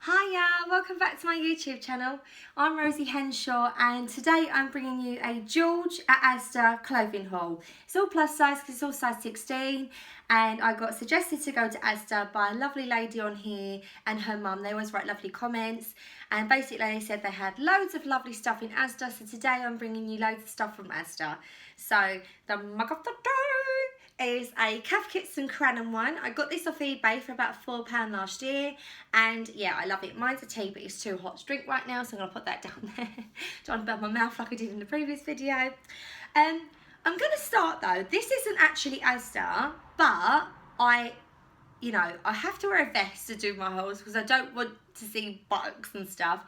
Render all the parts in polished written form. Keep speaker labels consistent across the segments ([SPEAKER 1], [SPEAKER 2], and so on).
[SPEAKER 1] Hiya, welcome back to my YouTube channel. I'm Rosie Henshaw and today I'm bringing you a George at Asda clothing haul. It's all plus size because it's all size 16 and I got suggested to go to Asda by a lovely lady on here and her mum. They always write lovely comments and basically they said they had loads of lovely stuff in Asda, so today I'm bringing you loads of stuff from Asda. So the mug of the day is a Calf Kits and Cranham one. I got this off eBay for about £4 last year and yeah, I love it. Mine's a tea but it's too hot to drink right now, so I'm going to put that down there. Don't want to burn my mouth like I did in the previous video. I'm going to start though. This isn't actually Asda, but I have to wear a vest to do my hauls because I don't want to see buttocks and stuff.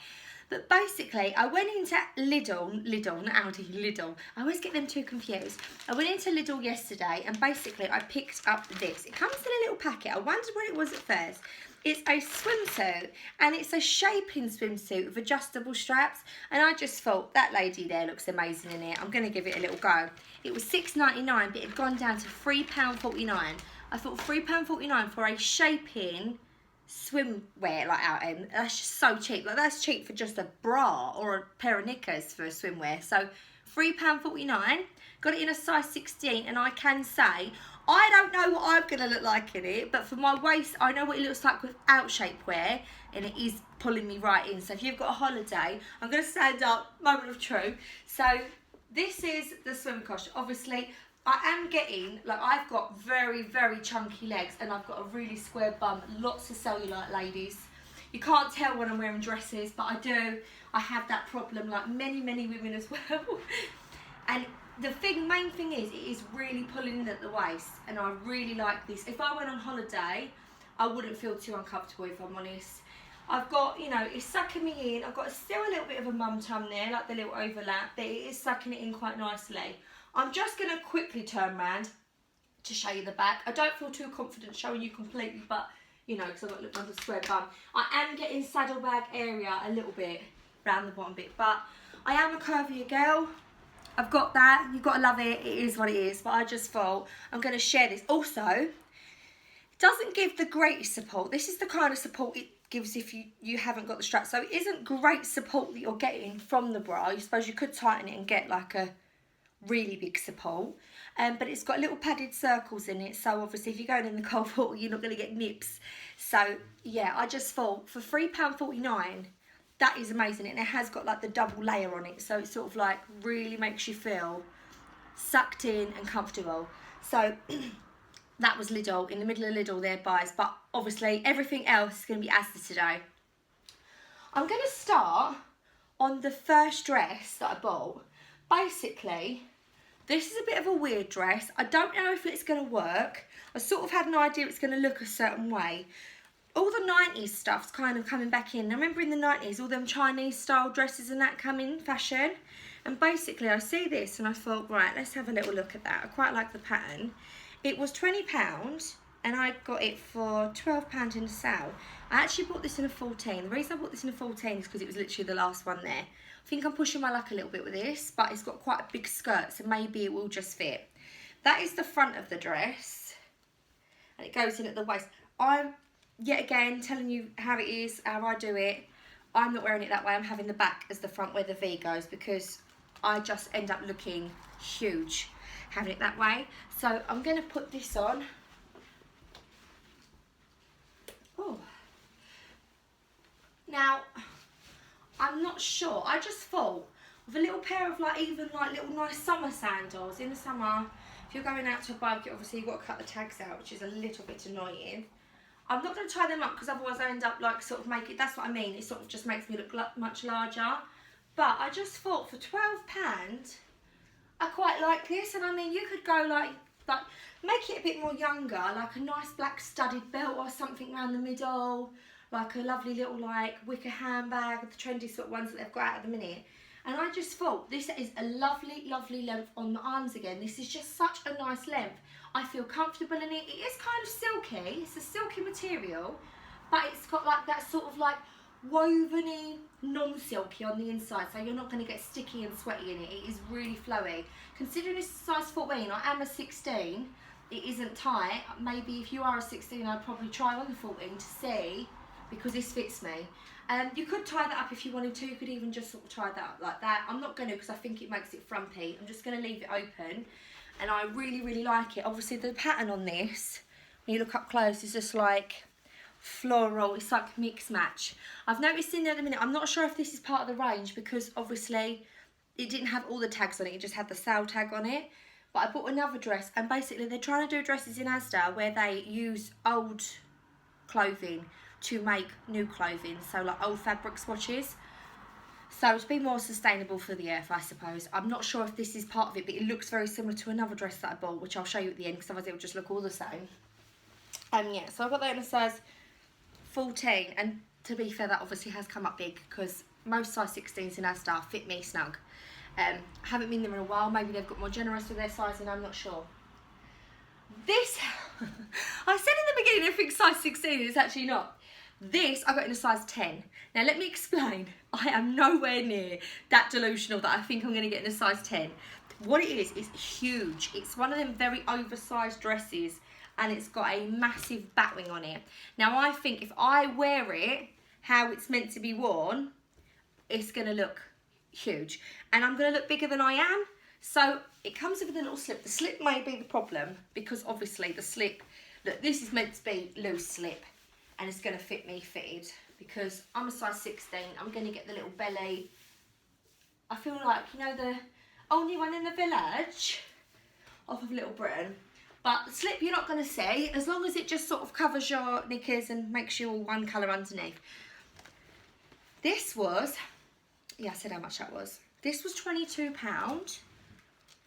[SPEAKER 1] But basically, I went into Lidl, not Aldi, Lidl. I always get them too confused. I went into Lidl yesterday and basically I picked up this. It comes in a little packet. I wondered what it was at first. It's a swimsuit and it's a shaping swimsuit with adjustable straps. And I just thought, that lady there looks amazing in it. I'm going to give it a little go. It was £6.99, but it had gone down to £3.49. I thought £3.49 for a shaping swimwear like outing, that's just so cheap. Like that's cheap for just a bra or a pair of knickers for a swimwear. So £3.49, got it in a size 16 and I can say I don't know what I'm gonna look like in it, but for my waist I know what it looks like without shapewear and it is pulling me right in. So if you've got a holiday, I'm gonna stand up, moment of truth. So this is the swim costume. Obviously I am getting, like I've got very, very chunky legs and I've got a really square bum, lots of cellulite ladies. You can't tell when I'm wearing dresses, but I do. I have that problem like many, many women as well. And the main thing is, it is really pulling in at the waist and I really like this. If I went on holiday, I wouldn't feel too uncomfortable if I'm honest. I've got, it's sucking me in. I've got still a little bit of a mum tum there, like the little overlap, but it is sucking it in quite nicely. I'm just going to quickly turn around to show you the back. I don't feel too confident showing you completely, but, because I've got a little square bum. I am getting saddlebag area a little bit, round the bottom bit, but I am a curvier girl. I've got that. You've got to love it. It is what it is, but I just thought I'm going to share this. Also, it doesn't give the greatest support. This is the kind of support it gives if you haven't got the strap. So it isn't great support that you're getting from the bra. I suppose you could tighten it and get like a really big support, but it's got little padded circles in it, so obviously if you're going in the cold water you're not going to get nips. So yeah, I just thought for £3.49 that is amazing, and it has got like the double layer on it, so it sort of like really makes you feel sucked in and comfortable. So that was Lidl, in the middle of Lidl there, buys, but obviously everything else is going to be Asda today. I'm going to start on the first dress that I bought. Basically, this is a bit of a weird dress. I don't know if it's going to work. I sort of had an idea it's going to look a certain way. All the 90s stuff's kind of coming back in. I remember in the 90s, all them Chinese style dresses and that come in fashion. And basically, I see this and I thought, right, let's have a little look at that. I quite like the pattern. It was £20 and I got it for £12 in the sale. I actually bought this in a 14. The reason I bought this in a 14 is because it was literally the last one there. I think I'm pushing my luck a little bit with this, but it's got quite a big skirt, so maybe it will just fit. That is the front of the dress, and it goes in at the waist. I'm, yet again, telling you how it is, how I do it. I'm not wearing it that way. I'm having the back as the front where the V goes because I just end up looking huge having it that way. So I'm going to put this on. Oh. Now, I'm not sure. I just thought with a little pair of little nice summer sandals in the summer. If you're going out to a barbecue, obviously you've got to cut the tags out, which is a little bit annoying. I'm not going to tie them up because otherwise I end up like sort of make it. That's what I mean. It sort of just makes me look much larger. But I just thought for £12, I quite like this. And I mean, you could go like make it a bit more younger, like a nice black studded belt or something around the middle. Like a lovely little like wicker handbag, the trendy sort of ones that they've got out at the minute. And I just thought this is a lovely, lovely length on the arms again. This is just such a nice length. I feel comfortable in it. It is kind of silky. It's a silky material, but it's got like that sort of like woveny, non-silky on the inside. So you're not going to get sticky and sweaty in it. It is really flowy. Considering it's size 14, I am a 16. It isn't tight. Maybe if you are a 16, I'd probably try on the 14 to see because this fits me. You could tie that up if you wanted to. You could even just sort of tie that up like that. I'm not going to because I think it makes it frumpy. I'm just going to leave it open. And I really, really like it. Obviously, the pattern on this, when you look up close, is just like floral. It's like mix match. I've noticed in there at the minute, I'm not sure if this is part of the range because obviously it didn't have all the tags on it. It just had the sale tag on it. But I bought another dress, and basically they're trying to do dresses in Asda where they use old clothing to make new clothing, so like old fabric swatches, so to be more sustainable for the earth, I suppose. I'm not sure if this is part of it, but it looks very similar to another dress that I bought, which I'll show you at the end because otherwise it will just look all the same. Yeah, so I got that in a size 14, and to be fair, that obviously has come up big because most size 16s in Asda fit me snug. I haven't been there in a while. Maybe they've got more generous with their sizing, I'm not sure. This, I said in the beginning I think size 16, it's actually not. This I got in a size 10. Now let me explain. I am nowhere near that delusional that I think I'm going to get in a size 10. What it is huge. It's one of them very oversized dresses, and it's got a massive batwing on it. Now I think if I wear it how it's meant to be worn, it's going to look huge. And I'm going to look bigger than I am. So it comes with a little slip. The slip may be the problem because obviously the slip, look, this is meant to be loose slip. And it's going to fit me fitted because I'm a size 16. I'm going to get the little belly. I feel like, you know, the only one in the village off of Little Britain. But the slip you're not going to see as long as it just sort of covers your knickers and makes you all one colour underneath. This was, yeah, I said how much that was. This was £22.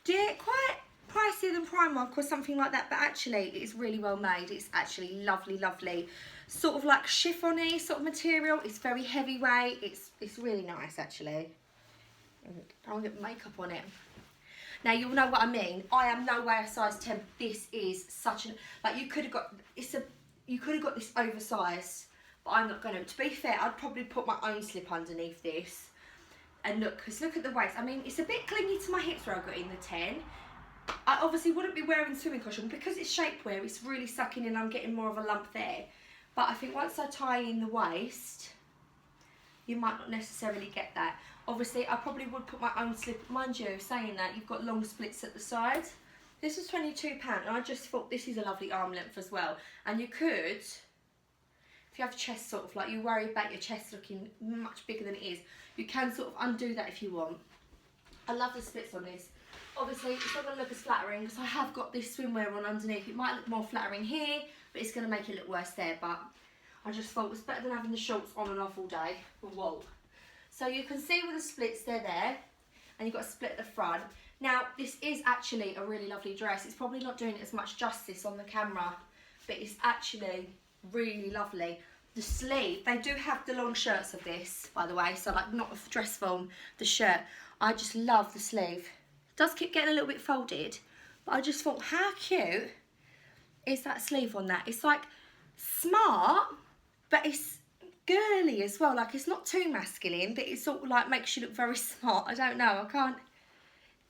[SPEAKER 1] Quite pricier than Primark or something like that, but actually it is really well made. It's actually lovely, lovely. Sort of like chiffon-y sort of material. It's very heavyweight. It's really nice actually. I'll get makeup on it. Now you'll know what I mean. I am no way a size 10. This is such an, like, you could have got this oversized, but I'm not going to. To be fair, I'd probably put my own slip underneath this. And look, because look at the waist. I mean, it's a bit clingy to my hips where I got in the 10. I obviously wouldn't be wearing swimming costume because it's shapewear. It's really sucking in. I'm getting more of a lump there. But I think once I tie in the waist, you might not necessarily get that. Obviously, I probably would put my own slip. Mind you, saying that, you've got long splits at the sides. This was £22, and I just thought this is a lovely arm length as well. And you could, if you have chest sort of like, you worry about your chest looking much bigger than it is, you can sort of undo that if you want. I love the splits on this. Obviously, it's not going to look as flattering because I have got this swimwear on underneath. It might look more flattering here, but it's going to make it look worse there. But I just thought it was better than having the shorts on and off all day. Whoa. So you can see with the splits, they're there. And you've got a split at the front. Now, this is actually a really lovely dress. It's probably not doing it as much justice on the camera, but it's actually really lovely. The sleeve, they do have the long shirts of this, by the way. So like not a dress form, the shirt. I just love the sleeve. Does keep getting a little bit folded, but I just thought, how cute is that sleeve on that? It's like smart, but it's girly as well. Like, it's not too masculine, but it sort of like makes you look very smart. I don't know, I can't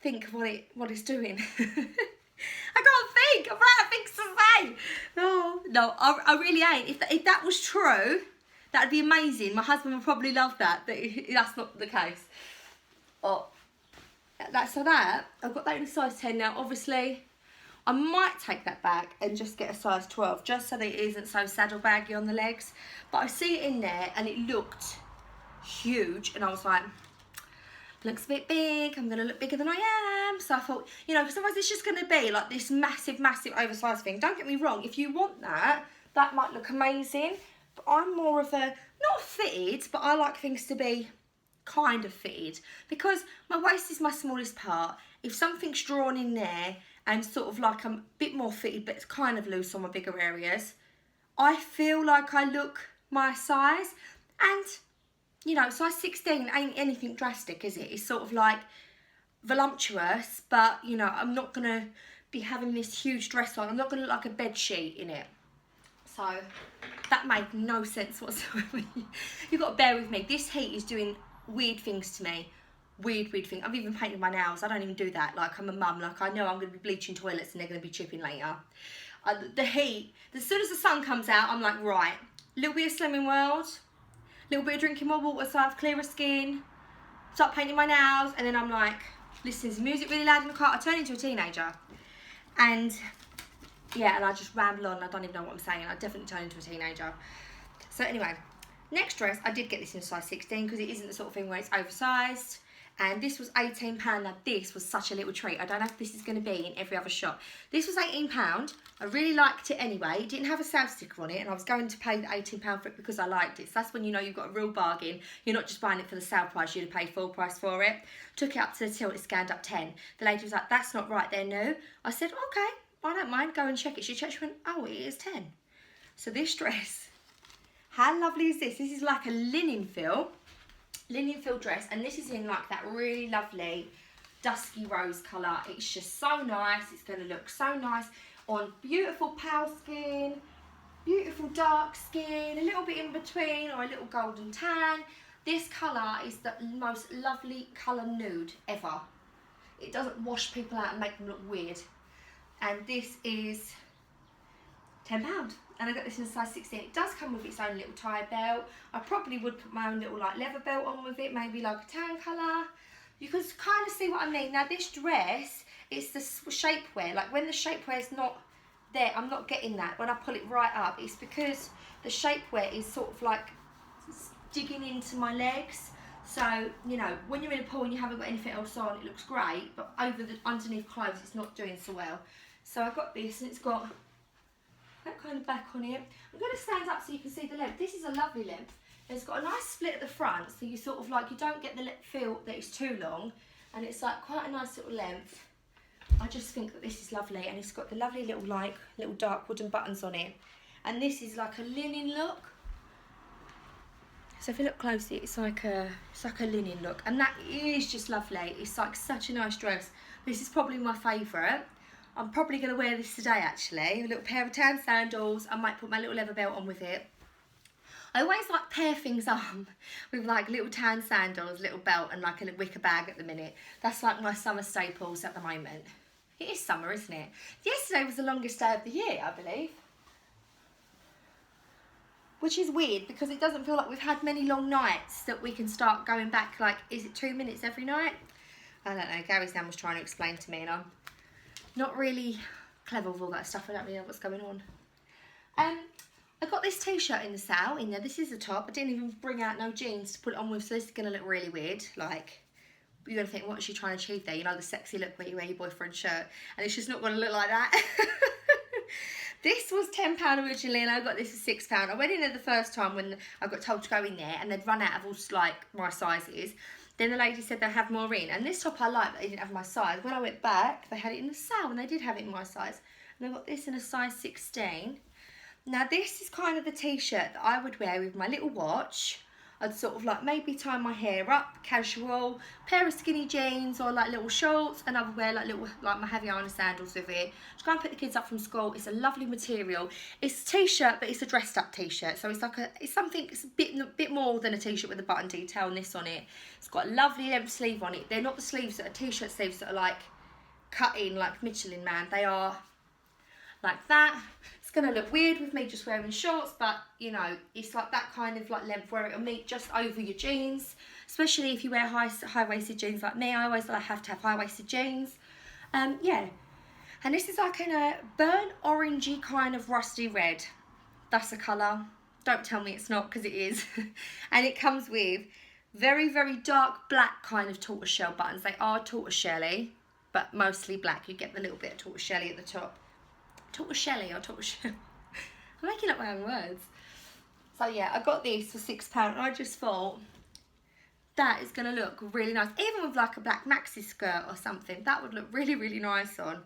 [SPEAKER 1] think of what it's doing. I can't think, I'm out of things to say. No, I really ain't. If that was true, that'd be amazing. My husband would probably love that, but that's not the case. So that, I've got that in a size 10 now. Obviously, I might take that back and just get a size 12, just so that it isn't so saddle-baggy on the legs. But I see it in there, and it looked huge, and I was like, looks a bit big, I'm going to look bigger than I am. So I thought, you know, because otherwise it's just going to be like this massive, massive oversized thing. Don't get me wrong, if you want that, that might look amazing. But I'm more of a, not fitted, but I like things to be kind of fitted, because my waist is my smallest part. If something's drawn in there and sort of like I'm a bit more fitted but it's kind of loose on my bigger areas, I feel like I look my size. And you know, size 16 ain't anything drastic, is it? It's sort of like voluptuous, but you know, I'm not gonna be having this huge dress on. I'm not gonna look like a bed sheet in it. So that made no sense whatsoever. You've got to bear with me. This heat is doing weird things to me. Weird thing. I've even painted my nails. I don't even do that. Like, I'm a mum. Like, I know I'm going to be bleaching toilets and they're going to be chipping later. The heat, as soon as the sun comes out, I'm like, right, a little bit of Slimming World, a little bit of drinking more water so I have clearer skin, start painting my nails, and then I'm like listening to music really loud in the car. I turn into a teenager. And yeah, and I just ramble on. I don't even know what I'm saying. I definitely turn into a teenager. So anyway, next dress, I did get this in a size 16 because it isn't the sort of thing where it's oversized. And this was £18. Now this was such a little treat. I don't know if this is going to be in every other shop. This was £18. I really liked it anyway. It didn't have a sale sticker on it, and I was going to pay the £18 for it because I liked it. So that's when you know you've got a real bargain. You're not just buying it for the sale price, you'd have paid full price for it. Took it up to the till, it scanned up 10. The lady was like, that's not right, they're new. I said, okay, I don't mind, go and check it. She checked, she went, oh, it is 10. So this dress, how lovely is this? This is like a linen fill dress, and this is in like that really lovely dusky rose colour. It's just so nice. It's going to look so nice on beautiful pale skin, beautiful dark skin, a little bit in between, or a little golden tan. This colour is the most lovely colour nude ever. It doesn't wash people out and make them look weird. And this is £10. And I got this in a size 16. It does come with its own little tie belt. I probably would put my own little like leather belt on with it, maybe like a tan colour. You can kind of see what I mean. Now this dress, it's the shapewear. Like when the shapewear's not there, I'm not getting that. When I pull it right up, it's because the shapewear is sort of like digging into my legs. So, you know, when you're in a pool and you haven't got anything else on, it looks great. But over the underneath clothes, it's not doing so well. So I got this, and it's got that kind of back on it. I'm going to stand up so you can see the length. This is a lovely length. It's got a nice split at the front, so you sort of like, you don't get the feel that it's too long, and it's like quite a nice little length. I just think that this is lovely, and it's got the lovely little like little dark wooden buttons on it, and this is like a linen look. So if you look closely, it's like a linen look, and that is just lovely. It's like such a nice dress. This is probably my favourite. I'm probably going to wear this today actually. A little pair of tan sandals. I might put my little leather belt on with it. I always like pair things on with like little tan sandals, little belt, and like a wicker bag at the minute. That's like my summer staples at the moment. It is summer, isn't it? Yesterday was the longest day of the year, I believe. Which is weird because it doesn't feel like we've had many long nights that we can start going back. Like, is it 2 minutes every night? I don't know. Gary's nan was trying to explain to me, and I'm not really clever with all that stuff. I don't really know what's going on. I got this t-shirt in the sale in there. This is the top. I didn't even bring out no jeans to put it on with, so this is going to look really weird. Like, you're going to think, what is she trying to achieve there? You know, the sexy look where you wear your boyfriend's shirt, and it's just not going to look like that. This was £10 originally, and I got this for £6. I went in there the first time when I got told to go in there, and they'd run out of all like my sizes. Then the lady said they have more in, and this top I liked, but they didn't have my size. When I went back, they had it in the sale, and they did have it in my size. And I got this in a size 16. Now this is kind of the t-shirt that I would wear with my little watch. I'd sort of like maybe tie my hair up, casual, pair of skinny jeans or like little shorts, and I would wear like little like my Havaiana sandals with it. Just go and pick the kids up from school. It's a lovely material. It's a t-shirt, but it's a dressed up t-shirt. So it's like it's a bit more than a t-shirt with a button detail and this on it. It's got a lovely length sleeve on it. They're not the sleeves that are t-shirt sleeves that are like cut in like Michelin Man. They are like that. It's going to look weird with me just wearing shorts, but you know, it's like that kind of like length where it'll meet just over your jeans, especially if you wear high-waisted jeans like me. I always have to have high-waisted jeans. Yeah, and this is like in a burnt orangey kind of rusty red. That's the colour. Don't tell me it's not, because it is. And it comes with very, very dark black kind of tortoiseshell buttons. They are tortoiseshell-y, but mostly black. You get the little bit of tortoiseshell at the top. Tortoiseshell or tortoiseshell. I'm making up my own words. So yeah, I got this for £6. I just thought that is going to look really nice. Even with like a black maxi skirt or something, that would look really, really nice on.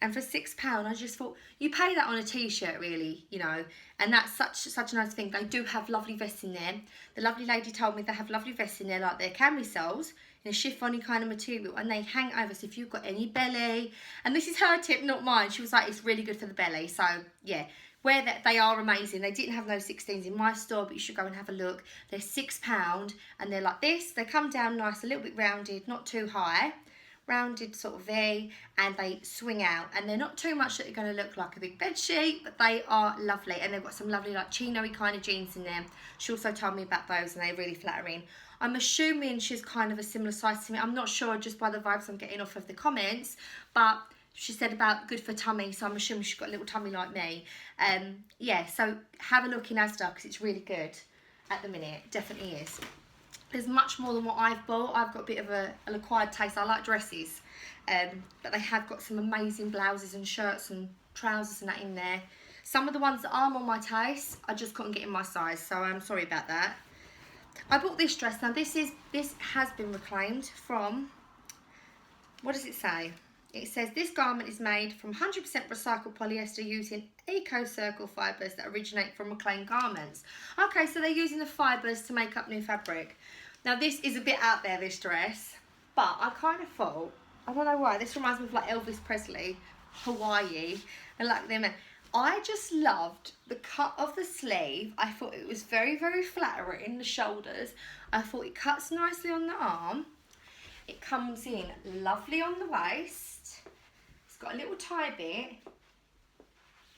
[SPEAKER 1] And for £6, I just thought, you pay that on a t-shirt really, you know, and that's such a nice thing. They do have lovely vests in there. The lovely lady told me they have lovely vests in there, like their cami soles, in a chiffon kind of material, and they hang over, so if you've got any belly, and this is her tip, not mine, she was like, it's really good for the belly. So yeah, wear that. They are amazing. They didn't have no 16s in my store, but you should go and have a look. They're £6, and they're like this. They come down nice, a little bit rounded, not too high, rounded sort of V, and they swing out, and they're not too much that you're going to look like a big bed sheet, but they are lovely. And they've got some lovely like chino-y kind of jeans in them. She also told me about those, and they're really flattering. I'm assuming she's kind of a similar size to me. I'm not sure just by the vibes I'm getting off of the comments, but she said about good for tummy, so I'm assuming she's got a little tummy like me. Yeah, so have a look in Asda because it's really good at the minute. Definitely is. There's much more than what I've bought. I've got a bit of an acquired taste. I like dresses, but they have got some amazing blouses and shirts and trousers and that in there. Some of the ones that aren't on my taste, I just couldn't get in my size, so I'm sorry about that. I bought this dress. Now this has been reclaimed from, what does it say? It says this garment is made from 100% recycled polyester using eco-circle fibres that originate from reclaimed garments. Okay, so they're using the fibres to make up new fabric. Now this is a bit out there, this dress, but I kind of thought, I don't know why, this reminds me of like Elvis Presley, Hawaii, and like them. I just loved the cut of the sleeve. I thought it was very, very flattering in the shoulders. I thought it cuts nicely on the arm. It comes in lovely on the waist. It's got a little tie bit.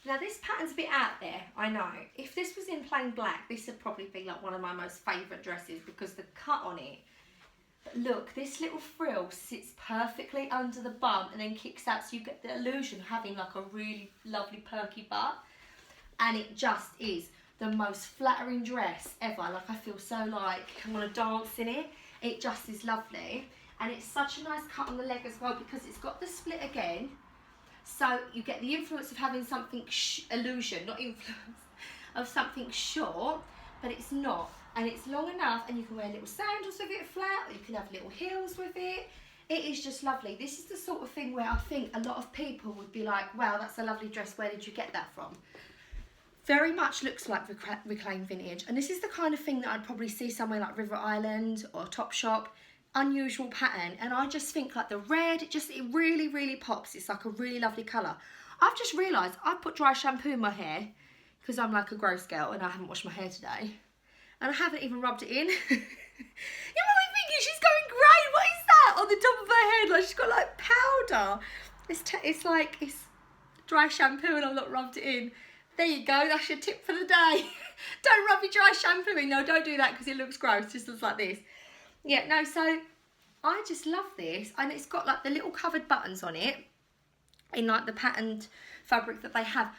[SPEAKER 1] Now this pattern's a bit out there, I know. If this was in plain black, this would probably be like one of my most favourite dresses because the cut on it. But look, this little frill sits perfectly under the bum and then kicks out, so you get the illusion of having like a really lovely perky butt. And it just is the most flattering dress ever. Like I feel so like I want to dance in it. It just is lovely. And it's such a nice cut on the leg as well because it's got the split again. So you get the influence of having something, illusion, not influence, of something short, but it's not. And it's long enough, and you can wear little sandals with it flat, or you can have little heels with it. It is just lovely. This is the sort of thing where I think a lot of people would be like, wow, that's a lovely dress, where did you get that from? Very much looks like reclaimed vintage. And this is the kind of thing that I'd probably see somewhere like River Island or Topshop. Unusual pattern, and I just think like the red, it really, really pops. It's like a really lovely colour. I've just realised I put dry shampoo in my hair because I'm like a gross girl and I haven't washed my hair today, and I haven't even rubbed it in. You're probably thinking she's going grey. What is that on the top of her head? Like she's got like powder. It's dry shampoo and I've not rubbed it in. There you go. That's your tip for the day. Don't rub your dry shampoo in. No, don't do that because it looks gross. It just looks like this. Yeah, no, so I just love this, and it's got like the little covered buttons on it in like the patterned fabric that they have.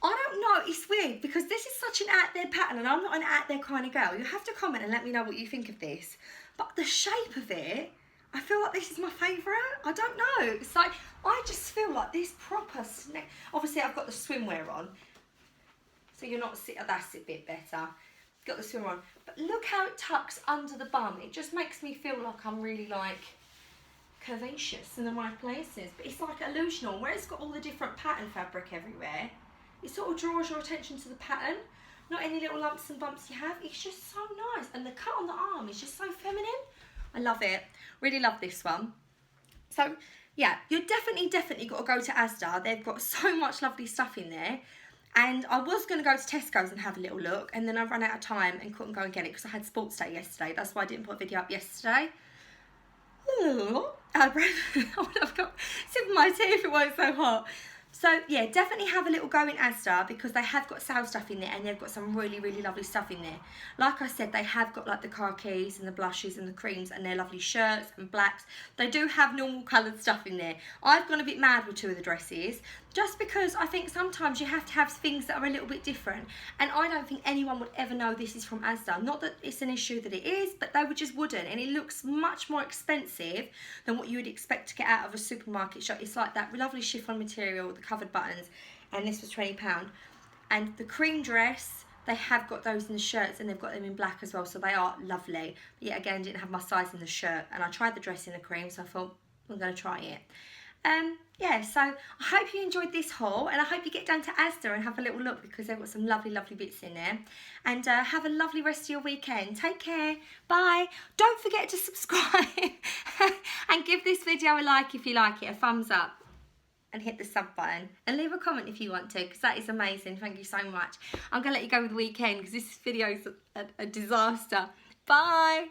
[SPEAKER 1] I don't know, it's weird because this is such an out there pattern and I'm not an out there kind of girl. You have to comment and let me know what you think of this. But the shape of it, I feel like this is my favourite. I don't know. It's like, I just feel like this proper snack. Obviously I've got the swimwear on, so you're not sitting, that's a bit better. Got the swimmer on, but look how it tucks under the bum. It just makes me feel like I'm really like curvaceous in the right places, but it's like illusional. Where it's got all the different pattern fabric everywhere, it sort of draws your attention to the pattern, not any little lumps and bumps you have. It's just so nice, and the cut on the arm is just so feminine. I love it. Really love this one. So yeah, you're definitely got to go to Asda. They've got so much lovely stuff in there. And I was going to go to Tesco's and have a little look, and then I ran out of time and couldn't go and get it because I had sports day yesterday. That's why I didn't put a video up yesterday. Ooh, I would have got sipping my tea if it weren't so hot. So yeah, definitely have a little go in Asda because they have got sale stuff in there, and they've got some really, really lovely stuff in there. Like I said, they have got like the khakis and the blushes and the creams and their lovely shirts and blacks. They do have normal coloured stuff in there. I've gone a bit mad with two of the dresses just because I think sometimes you have to have things that are a little bit different, and I don't think anyone would ever know this is from Asda. Not that it's an issue that it is, but they just wouldn't, and it looks much more expensive than what you would expect to get out of a supermarket shop. It's like that lovely chiffon material with the covered buttons, and this was £20. And the cream dress, they have got those in the shirts, and they've got them in black as well, so they are lovely. But yet again, didn't have my size in the shirt, and I tried the dress in the cream, so I thought I'm going to try it. Yeah, so I hope you enjoyed this haul, and I hope you get down to Asda and have a little look because they've got some lovely, lovely bits in there. And have a lovely rest of your weekend. Take care. Bye. Don't forget to subscribe and give this video a like if you like it, a thumbs up, and hit the sub button, and leave a comment if you want to because that is amazing. Thank you so much. I'm going to let you go with the weekend because this video is a disaster. Bye.